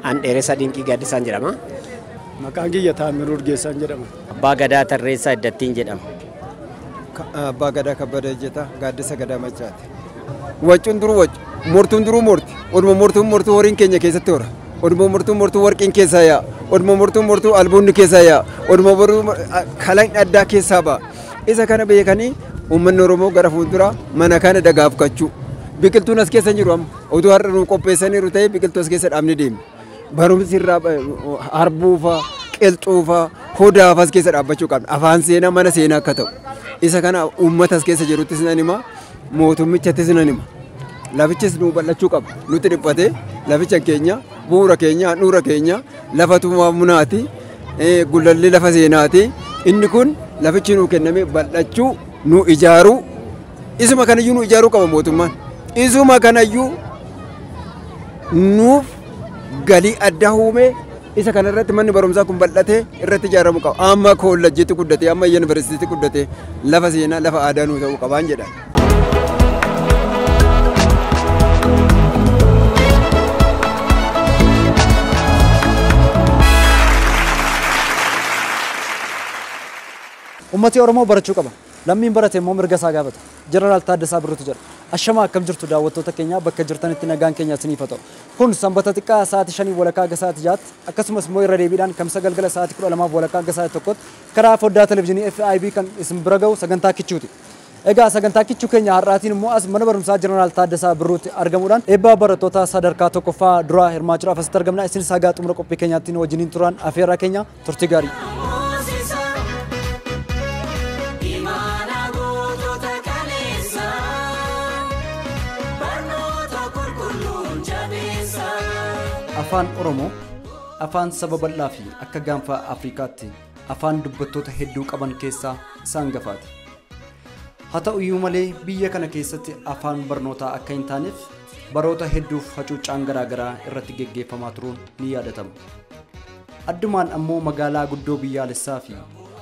An dheeressa Dinqii Gaaddisaan jedhama. Maqaan kiyya Taamiruu Urgeessaan jedhama. Abbaa Gadaa Tarreessaa Iddattiin jedhama. Abbaa Gadaa Kabbada Ejjetaa Gaaddisa Gadaa Machaati. Waccuun duruu waccu, mortuun duruu morti. Oduma mortuu horiin keenya keessatti hora. Oduma mortuu warqiin keessaa yaa'a. Oduma mortuu albuunni keessaa yaa'a. Oduma kalaqni addaa keessaa ba'a. Isa kana beekanii uummanni Oromoo gara fuulduraa mana kana dagaaf kachuu. Biqiltuun as keessa jiru amma oduu har'a nu qopheessaniiru ta'e biqiltuu as keessa dhaabni deemne. Barumsi irraa harbuufa, qilxuufa, hodaafa as keessa dhaabbachuu qabna. Afaan seenaa mana seenaa akka ta'u. Isa kana uummata as keessa jiruttis nan hima, mootummichattis nan hima. Lafichis nu bal'achuu qaba. Nuti dhiphatee laficha keenya, bu'uura keenya, handhuura keenya, lafa tumamunaati, gullalli lafa seenaati. Inni kun lafichi nu kenname bal'achuu nu ijaaruu. Isuma kanayyuu nu ijaaruu qaba mootummaan. Isuma kanayyuu nuuf galii addaa uume isa kana irratti manni barumsaa kun bal'atee irratti ijaaramu qaba. Amma koolleejjiitti guddatee amma yuunivarsiitiitti guddatee lafa seenaa lafa aadaa nu ta'uu qabaan jedha. Ummati Oromoo barachuu qaba. Lammiin barate immoo mirga isaa gaafata. Jeneraal Taaddasaa Birruutu jedha. Ashama akkam jirtu daawwattoota keenya bakka jirtanitti nagaan keenya isiniif haa ta'u. Kun sanbata xiqqaa sa'aatii 5 walakkaa hanga sa'aatii 6 akkasumas immoo irra deebiidhaan kamisa galgala sa'aatii 12 walakkaa hanga sa'aatii 1 karaa foddaa televezyiinii FIB kan isin bira ga'u sagantaa kichuuti. Egaa sagantaa kichuu keenya har'aatiin immoo as mana barumsaa Jeneraal Taaddasaa Birruutti argamuudhaan eebba barattoota sadarkaa tokkoffaa duraa hirmaachuudhaaf asitti argamna. Isin sagaa xumura qophii keenyaatti wajjiniin turan afeerraa keenya turtii gaarii. Afaan Oromoo afaan saba bal'aa fi akka gaanfa Afrikaatti afaan dubbattoota hedduu qaban keessaa isaan hangafaati. Haa ta'u iyyuu malee biyya kana keessatti afaan barnootaa akka hin taaneef baroota hedduuf hacuuccaan garaagaraa irratti geggeeffamaa turuun ni yaadatama. Addumaan ammoo magaalaa guddoo biyyaalessaa fi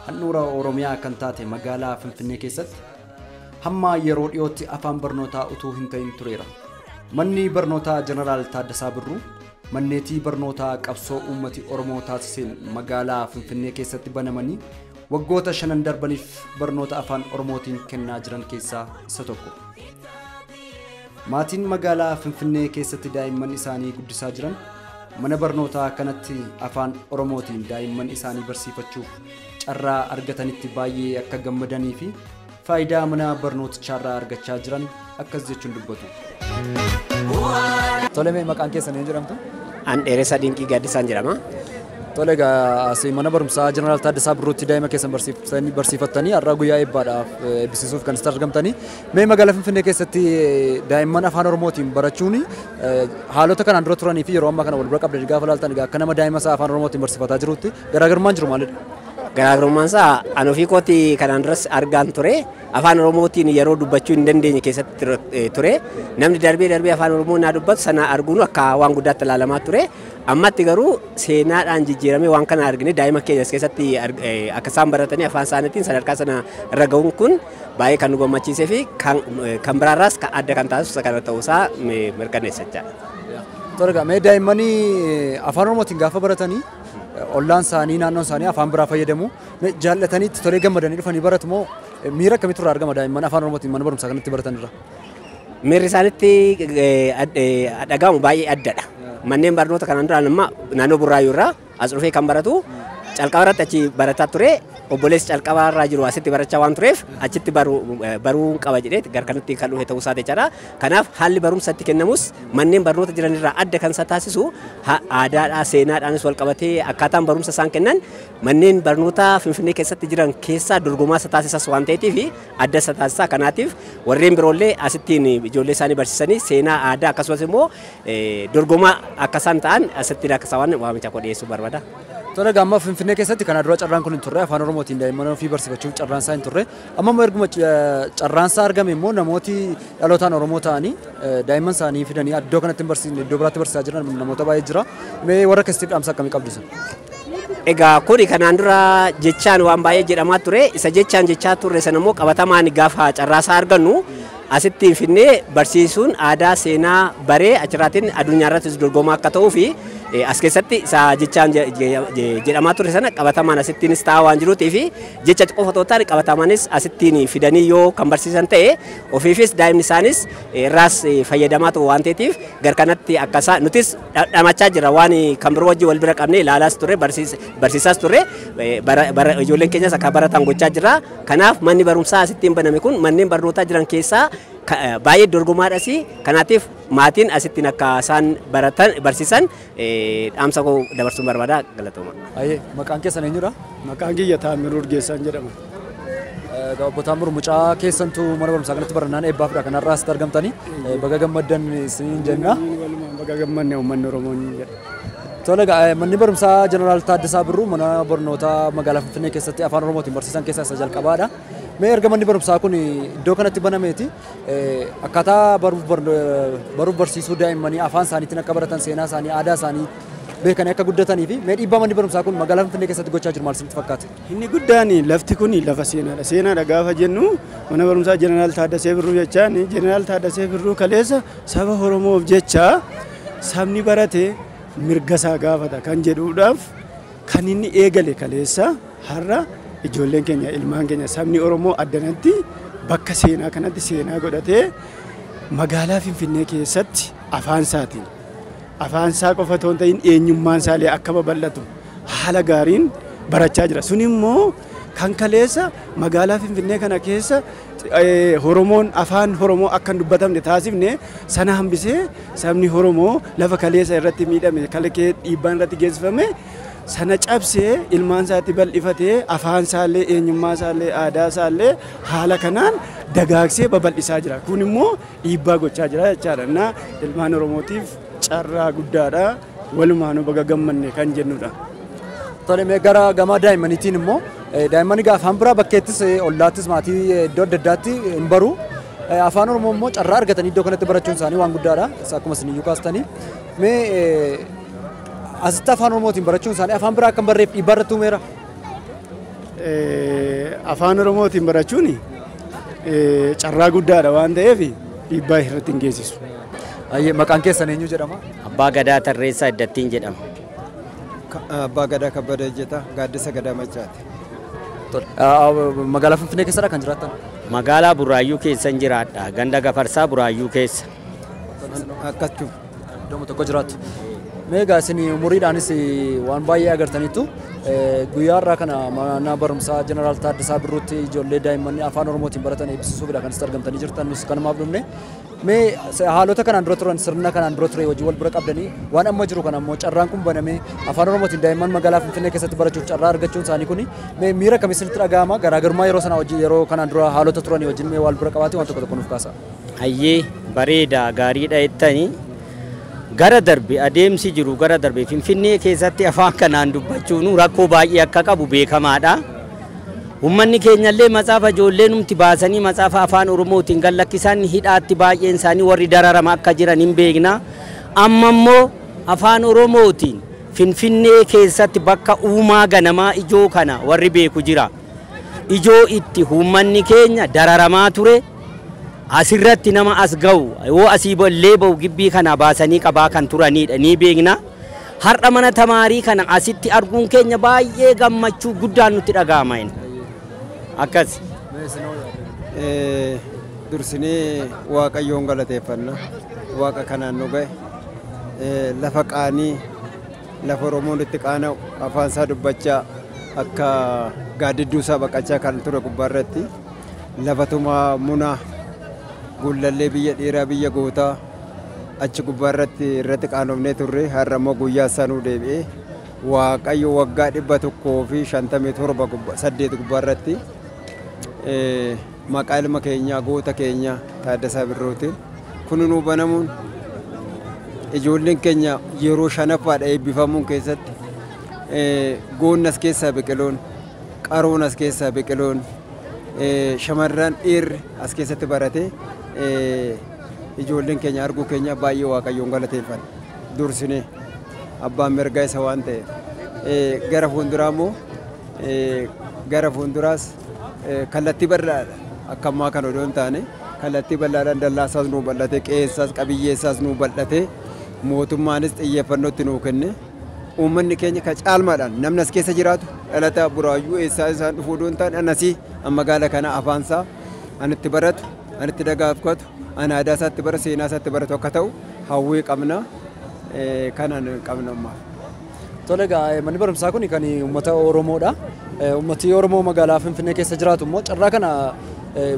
handhuura Oromiyaa kan taate magaalaa Finfinnee keessatti hamma yeroo dhiyootti afaan barnootaa utuu hin ta'in tureera. Manni barnootaa Jeneraal Taaddasaa Birruu manneetii barnootaa qabsoo uummati Oromoo taasiseen magaalaa Finfinnee keessatti banamanii waggoota 5 darbaniif barnoota afaan Oromootiin kennaa jiran keessaa isa tokko. Maatiin magaalaa Finfinnee keessatti daa'imman isaanii guddisaa jiran mana barnootaa kanatti afaan Oromootiin daa'imman isaanii barsiifachuuf carraa argatanitti baay'ee akka gammadanii fi faayidaa mana barnootichaarraa argachaa jiran akkas jechuun dubbatu. Tole mee maqaan keessan eenyu jedhamtu? An dheeressa Dinqii Gaaddisaan jedhama. Tole egaa asii mana barumsaa Jeneraal Taaddasaa Birruutti daa'ima keessan barsiifattanii har'a guyyaa eebbaadhaaf eebbisiisuuf kan isin argamtanii. Mee magaalaa Finfinnee keessatti daa'imman afaan Oromootiin barachuun haalota kanaan dura turanii fi yeroo ammaa kana wal bira qabdanii gaafa ilaaltan egaa akka nama daa'ima isaa afaan Oromootiin barsiifataa jirutti garaagarummaan jiru maalidha? Garaagarummaan isaa an ofii kooti kanaan duras argaan ture. Afaan Oromootiin yeroo dubbachuu hin dandeenye keessatti ture. Namni darbee afaan Oromoo naa dubbatu sana arguun akka waan guddaatti ilaalamaa ture. Ammatti garuu seenaadhaan jijjiiramee waan kana argine daa'ima keenya keessatti akka isaan baratanii afaan isaaniitiin sadarkaa sana irra ga'uun kun baay'ee kan nu gammachiisee fi kan biraarraas kan adda kan taasisu kana ta'uusaa mirkaneessachaa. Tole egaa mee daa'immanii afaan Oromootiin gaafa baratanii ollaan isaanii naannoon isaanii afaan biraa fayyadamu jaallatanii itti tolee gammadanii dhufanii baratu moo miira akkamitti irraa argama daa'imman afaan Oromootiin mana barumsaa kanatti baratanirra? Miirri isaanitti dhagahamu baay'ee addadha. Manneen barnoota kanaan duraan amma naannoo Burraayyuu irraa as dhufee kan baratu calqaba irratti achi barataa ture. Obboleessi calqaba irraa jiru asitti barachaa waan tureef achitti baruu qaba jedhee gara kanatti kan dhufe ta'uu isaati jechuudha. Kanaaf haalli barumsa itti kennamus manneen barnoota jiran irraa adda kan isa taasisu aadaadhaa seenaadhaanis wal qabatee akkaataan barumsa isaan kennan manneen barnoota Finfinnee keessatti jiran keessaa dorgomaa isa taasisas waan ta'eetiif adda isa taasisa. Kanaatiif warreen biroollee asittiin ijoollee isaanii barsiisanii seenaa aadaa akkasumas immoo dorgomaa akka isaan ta'an asittiin akka isaan waamicha dhiyeessuu barbaada. Tole egaa amma Finfinnee keessatti kana dura carraan kun hin turre afaan Oromootiin daa'imman ofii barsiifachuuf carraan isaa hin turre amma immoo erguma carraan isaa argame immoo namooti dhalootaan Oromoo ta'anii daa'imman isaanii fidanii iddoo kanatti iddoo biraatti barsiisaa jiran namoota baay'ee jira. Mee warra keessatti dhaamsa akkamii qabdu sun? Egaa kuni kanaan dura jechaan waan baay'ee jedhamaa ture. Isa jechaan jechaa turre sana immoo qabatamaan gaafa carraa isaa argannu asitti Finfinnee barsiisuun aadaa seenaa baree achirraatiin addunyaa irrattis dorgomaa akka ta'uu fi as keessatti isaa jechaan jedhamaa ture sana qabatamaan asittiinis taa'aa waan jiruutii fi jecha qofa otoo taane qabatamaanis asittiin fidanii yoo kan barsiisan ta'e ofiifis daa'imni isaanis irraas fayyadamaa ta'u waan ta'eetiif gar kanatti akkasaa nutis dhamachaa jira waan kan biroo wajjin wal bira qabnee ilaalaas ture barsiisaas ture ijoolleen keenyas akka baratan gochaa jira. Kanaaf manni barumsaa asittiin baname kun manneen barnootaa jiran keessaa baay'ee dorgomaadhas kanaatiif maatiin asittiin akka isaan baratan barsiisan dhaamsa koo dabarsuun barbaada galatooma. Maqaan keessan eenyudha? Maqaan kiyya Taamiruu Urgeessaan jedhama. Obbo Taamiruu mucaa keessantu mana barumsaa kanatti barannaan eebbaafidha kanarraa asitti argamtanii baga gammaddan isiniin jenna. Baga gammanne uummanni Oromoo jedha. Tole manni barumsaa Jeneraal Taaddasaa Birruu mana barnootaa magaalaa Finfinnee keessatti afaan Oromootiin barsiisan keessaa isa jalqabaadha. Mee erga manni barumsaa kun iddoo kanatti banameeti akkaataa baruuf barsiisuu daa'immanii afaan isaaniitiin akka baratan seenaa isaanii aadaa isaanii beekanii akka guddatanii fi mee dhiibbaa manni barumsaa kun magaalaa Finfinnee keessatti gochaa jiru maal isinitti fakkaata? Inni guddaan lafti kun lafa seenaadha. Seenaadha gaafa jennu mana barumsaa Jeneraal Taaddasee Birruu jechaan Jeneraal Taaddasee Birruu kaleessa saba Oromoof jecha sabni barate mirga isaa gaafata kan jedhuudhaaf kan inni eegale kaleessa har'a ijoolleen keenya ilmaan keenya sabni Oromoo addanatti bakka seenaa kanatti seenaa godhatee magaalaa Finfinnee keessatti afaan isaa qofa otoo hin ta'in eenyummaan isaallee akka babal'atu haala gaariin barachaa jira. Sun immoo kan kaleessa magaalaa Finfinnee kana keessa Oromoon afaan Oromoo akka hin dubbatamne taasifne sana hambisee sabni Oromoo lafa kaleessa irratti miidhame kalaqee dhiibbaan irratti geessifame sana cabsee ilmaan isaatti bal'ifatee afaan isaallee eenyummaa isaallee aadaa isaallee haala kanaan dagaagsee babal'isaa jira. Kun immoo dhiibbaa gochaa jira jechaadha. Na ilmaan Oromootiif carraa guddaadha. Walumaanuu baga gammanne kan jennudha. Tole mee gara gamaa daa'immaniitiin immoo daa'imman egaa afaan biraa bakkeettis ollaattis maatii iddoo adda addaatti hin baru. Afaan Oromoo immoo carraa argatanii iddoo kanatti barachuun isaanii waan guddaadha. Akkuma isin iyyuu kaastanii. Mee asitti afaan Oromootiin barachuun isaanii afaan biraa akka hin barreef dhiibbaa irratti uumeera? Afaan Oromootiin barachuun carraa guddaadha waan ta'eef dhiibbaa irratti hin geessisu. Maqaan keessan eenyu jedhama? Abbaa Gadaa Tarreessaa Iddattiin jedhama. Abbaa Gadaa Kabbada Ejjetaa Gaaddisa Gadaa Machaati. Magaalaa Finfinnee keessadha kan jiraattan? Magaalaa Buraayyuu keessa jiraadha. Ganda Gafarsaa Buraayyuu keessa. Akkachuu. Iddoo tokko jiraattu. Mee egaa isin umuriidhaanis waan baay'ee agartaniittu guyyaa irraa kana mana barumsaa Jeneraal Taaddasaa Birruutti ijoollee daa'immanii afaan Oromootiin baratan eebbisiisuufidha kan isin argamtanii jirtan nus kanumaaf dhufne. Mee haalota kanaan dura turan sirna kanaan dura ture wajjin wal bira qabdanii waan amma jiru kana immoo carraan kun banamee afaan Oromootiin daa'imman magaalaa Finfinnee keessatti barachuuf carraa argachuun isaanii kuni mee miira akkamii isinitti dhaga'ama garaagarummaa yeroo sana wajjin yeroo kanaan dura haalota turanii wajjin mee wal bira qabaatee waan tokko tokko nuuf kaasa. Hayyee bareeda gaariidha jettanii gara darbe adeemsi jiru gara darbe Finfinnee keessatti afaan kanaan dubbachuun rakkoo baay'ee akka qabu beekamaadha. Uummanni keenyallee matsaafa ijoollee numti baasanii matsaafa afaan Oromootiin gallakkisan hidhaatti baay'een isaanii warri dararama akka jiran hin beekna. Amma immoo afaan Oromootiin Finfinnee keessatti bakka uumaa ganamaa ijoo kana warri beeku jira. Ijoo itti uummanni keenya dararamaa ture. Asirratti nama as ga'u yoo asii illee ba'u gibbii kana baasanii qabaa kan turanidha ni beekna. Har'a mana tamaarii kana asitti arguun keenya baay'ee gammachuu guddaan nutti dhaga'ama. Akkas. Dursinee Waaqayyoon galateeffanna. Waaqa kanaan nu ga'e lafa qaanii lafa Oromoon itti qaana'u afaan isaa dubbachaa akka gaaddidduu isaa baqachaa kan ture gubbaarratti lafatuma munaa gullallee biyya dheeraa biyya gootaa achi gubbaarratti irratti qaanofnee turre har'a immoo guyyaa isaa nuu deebi'ee Waaqayyo waggaa 157 gubbaarratti maqaa ilma keenyaa goota keenyaa Taaddasaa Birruutiin kun nuu banamuun ijoolleen keenya yeroo shanaffaadha eebbifamuun keessatti goonni as keessaa biqiloon qaroon as keessaa biqiloon shamarran dhiirri as keessatti barate ijoolleen keenya arguu keenya baay'ee Waaqayyoon galateeffanna dursinee abbaan mirgaa isa waan ta'eef gara fuulduraa immoo gara fuulduraas kallattii bal'aadha akka ammaa kan odoo hin taane kallattii bal'aadhaan dallaasaas nuu bal'ate qe'eessaas qabiyyeessaas nuu bal'ate mootummaanis xiyyeeffannootti nuu kenne uummanni keenya ka caalmaadhaan namni as keessa jiraatu dhalata buraayyuu eessaa isaan dhufuu doon ta'an anasii magaala kana afaansaa an itti baratu an itti dagaafatu an aadaa isaatti bara seenaa isaatti baratu akka ta'u hawwii qabna kanan qabna ammaa. Tole egaa manni barumsaa kun kan uummata Oromoodha. Uummatni Oromoo magaalaa Finfinnee keessa jiraatu immoo carraa kana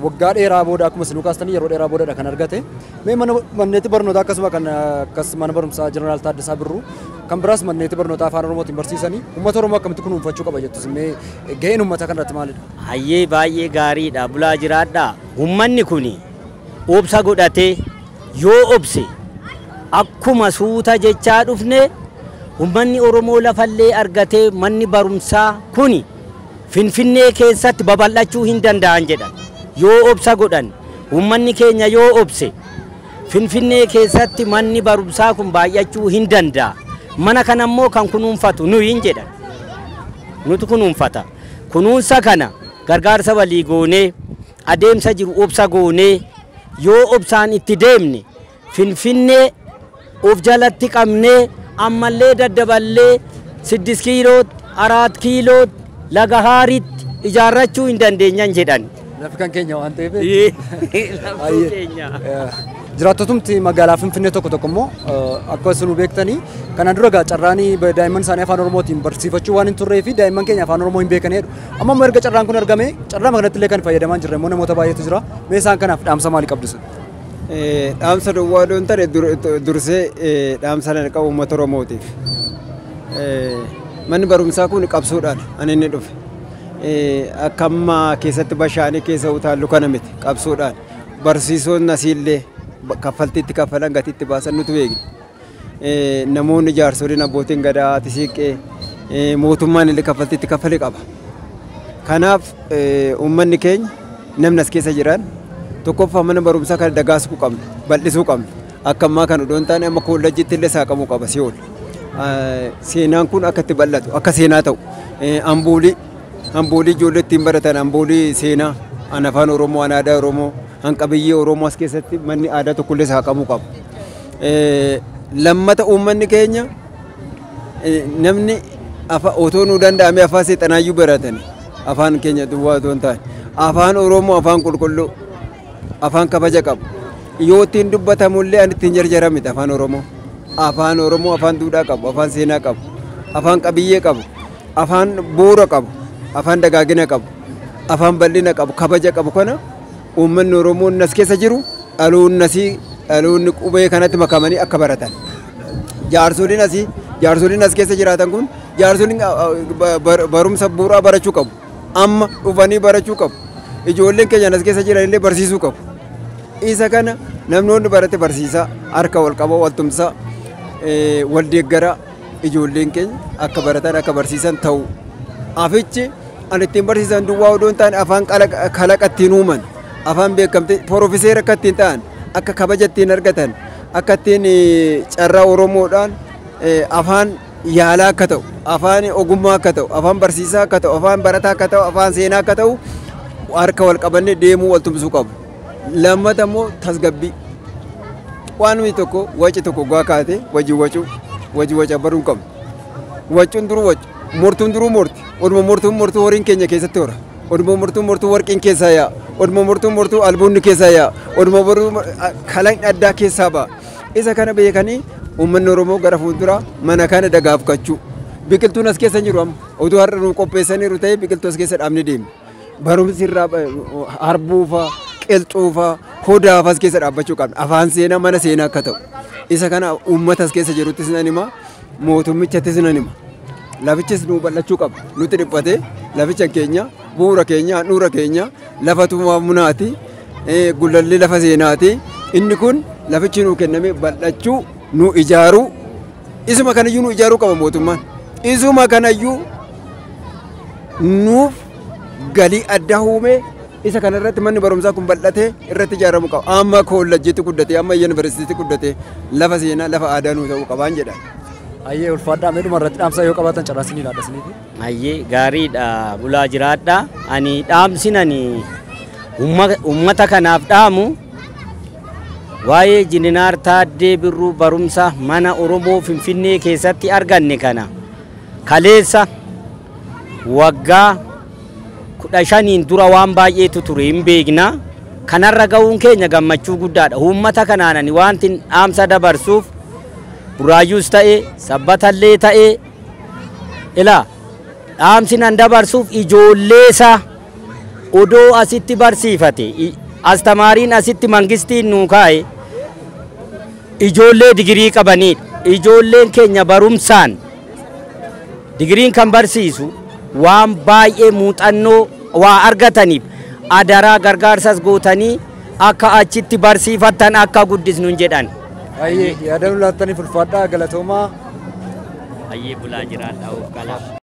waggaa dheeraa booda akkuma isin kaastanii yeroo dheeraa boodadha kan argate. Mee manneetti barnootaa akkasuma kan akkas mana barumsaa Jeneraal Taaddasaa Birruu kan biraas manneetti barnootaa afaan Oromootiin barsiisanii uummata Oromoo akkamitti kunuunfachuu qaba jettus mee gaheen uummata kanarratti maalidha? Hayyee baay'ee gaariidha bulaa jiraadha. Uummanni kun obsa godhatee yoo obse akkuma suuta jechaa dhufne uummanni Oromoo lafallee argatee manni barumsaa kun Finfinnee keessatti babal'achuu hin danda'an jedhan. Yoo obsa godhan uummanni keenya yoo obse Finfinnee keessatti manni barumsaa kun baay'achuu hin danda'a. Mana kana immoo kan kunuunfatu nuyi hin jedhan. Nuti kunuunfata. Kunuunsa kana gargaarsa walii goonee adeemsa jiru obsa goonee yoo obsaan itti deemne Finfinnee of jalatti qabnee ammallee daddaballee 6 kiiloo 4 kiiloo laga haaritti ijaarrachuu hin dandeenyan jedhan. Lafi kan keenya waan ta'eef. Lafi keenya. Jiraattotumti magaalaa Finfinnee tokko immoo akka isin beektanii kana dura carraanii daa'imman isaanii afaan Oromootiin barsiifachuu waan hin turree fi daa'imman keenya afaan Oromoo hin beekanidha. Amma immoo erga carraan kun argame carraa kanatti illee kan fayyadamaa jirre immoo namoota baay'eetu jira. Mee isaan kanaaf dhaamsa maalii qabdu? Dhaamsa duwwaa doon ta'e dursee dhaamsa nan qabu uummata Oromootiif. Manni barumsaa kun qabsoodhaan ani inni dhufe. Akka amma keessatti bashaanii keessa utaallu kana miti qabsoodhaan barsiisonni asiillee kaffaltiitti kaffalan gatiitti baasan nuti beekne. Namoonni jaarsoliin abbootiin gadaa tisiiqee mootummaan illee kaffaltiitti kaffale qaba. Kanaaf uummanni keenya namni as keessa jiran tokkoffaa mana barumsaa kana dagaasuu qabna bal'isuu qabna. Akka ammaa kan odoon taane amma koolleejjiitti illee saaqamuu qaba si'ool. Seenaan kun akka itti bal'atu akka seenaa ta'u amboolii ijoollee ittiin baratan amboolii seenaa an afaan Oromoo an aadaa Oromoo an qabiyyee Oromoo as keessatti manni aadaa tokkollee saaqamuu qaba. Lammata uummanni keenya namni otoo nuu danda'ame afaan seexanaayyuu baratani afaan keenya duwwaa otoo hin taane afaan Oromoo afaan qulqulluu afaan kabaja qabu yoo ittiin dubbatamullee an ittiin jarjaramite afaan Oromoo. Afaan Oromoo afaan duudhaa qabu, afaan seenaa qabu, afaan qabiyyee qabu, afaan bu'uura qabu, afaan dagaagina qabu, afaan bal'ina qabu, kabaja qabu kana uummanni Oromoo as keessa jiru dhaloonni qubee kanatti makamanii akka baratan. Jaarsoliin as keessa jiraatan kun jaarsoliin barumsa bu'uuraa barachuu qabu. Amma dhufanii barachuu qabu. Ijoolleen keenya as keessa jiran illee barsiisuu qabu. Isa kana namnoonni barate barsiisaa harka wal qaba wal tumsaa wal deeggaraa ijoolleen keenya akka baratan akka barsiisan ta'u. Afichi an ittiin barsiisan duwwaa odoon ta'an afaan kalaqa ittiin uuman afaan beekamte piroofeseera akka ittiin ta'an akka kabaja ittiin argatan akka ittiin carraa Oromoodhaan afaan yaalaa akka ta'u afaan ogummaa akka ta'u afaan barsiisaa akka ta'u afaan barataa akka ta'u afaan seenaa akka ta'u harka wal qabannee deemuu wal tumsuu qabu. Lammata immoo tasgabbii waan nuyi tokko waci tokko gaa kaate wajji waca baruun qabnu. Wacuun duruu wacu mortuun duruu morti oduma mortuu horiin keenya keessatti hora oduma mortuu warqiin keessaa yaa oduma mortuu albuunni keessaa yaa oduma kalaqni addaa keessaa ba'a. Isa kana beekanii uummanni Oromoo gara fuulduraa mana kana dagaagfachuu biqiltuun as keessa jiru amma oduu har'a nu qopheessaniiru ta'ee biqiltuu as keessa dhaabni deemne barumsi irraa harbuufaa qilxuufaa hodaafas keessa dhaabbachuu qabna afaan seenaa mana seenaa akka ta'u isa kana uummata as keessa jiruttis nan hima mootummichaattis nan hima lafichis nu bal'achuu qaba nuti dhiphatee laficha keenya bu'uura keenya handhuura keenya lafa tumamunaati gullallee lafa seenaati inni kun lafichi nu kenname bal'achuu nu ijaaruu isuma kanayyuu nu ijaaruu qaba mootummaan isuma kanayyuu nuuf galii addaa uumee isa kana irratti manni barumsaa kun bal'atee irratti ijaaramuu qaba. Amma koolleejjiitti guddatee amma yuunivarsiitiitti guddatee lafa seenaa lafa aadaa nuu ta'uu qabaan jedhan. Ayyee ulfaadhaa meedhuma irratti dhaamsa yoo qabaatan carraasanii laadhasaniiti. Ayyee gaariidha bulaa jiraadha. Ani dhaamsin ani uummata kanaaf dhaamu waa'ee Injiinar Taaddee Birruu barumsa mana Oromoo Finfinnee keessatti arganne kana kaleessa waggaa 15 dura waan baay'eetu ture hin beekna. Kanarra ga'uun keenya gammachuu guddaadha. Uummata kanaanani wanti dhaamsa dabarsuuf Buraayyuus ta'e Sabbatallee ta'e ilaa dhaamsi nan dabarsuuf ijoolleesa odoo asitti barsiifate astamaariin asitti mangistiin nuu kaa'e ijoollee digirii qabanidha. Ijoolleen keenya barumsaan digiriin kan barsiisu waan baay'ee muuxannoo waa argataniif adaraa gargaarsas gootanii akka achitti barsiifatan akka guddisnu jedhan. Ayyee yaadannoo laattaniif ulfaadhaa galatoomaa. Ayyee bulaa jiraadhaa of qalaa.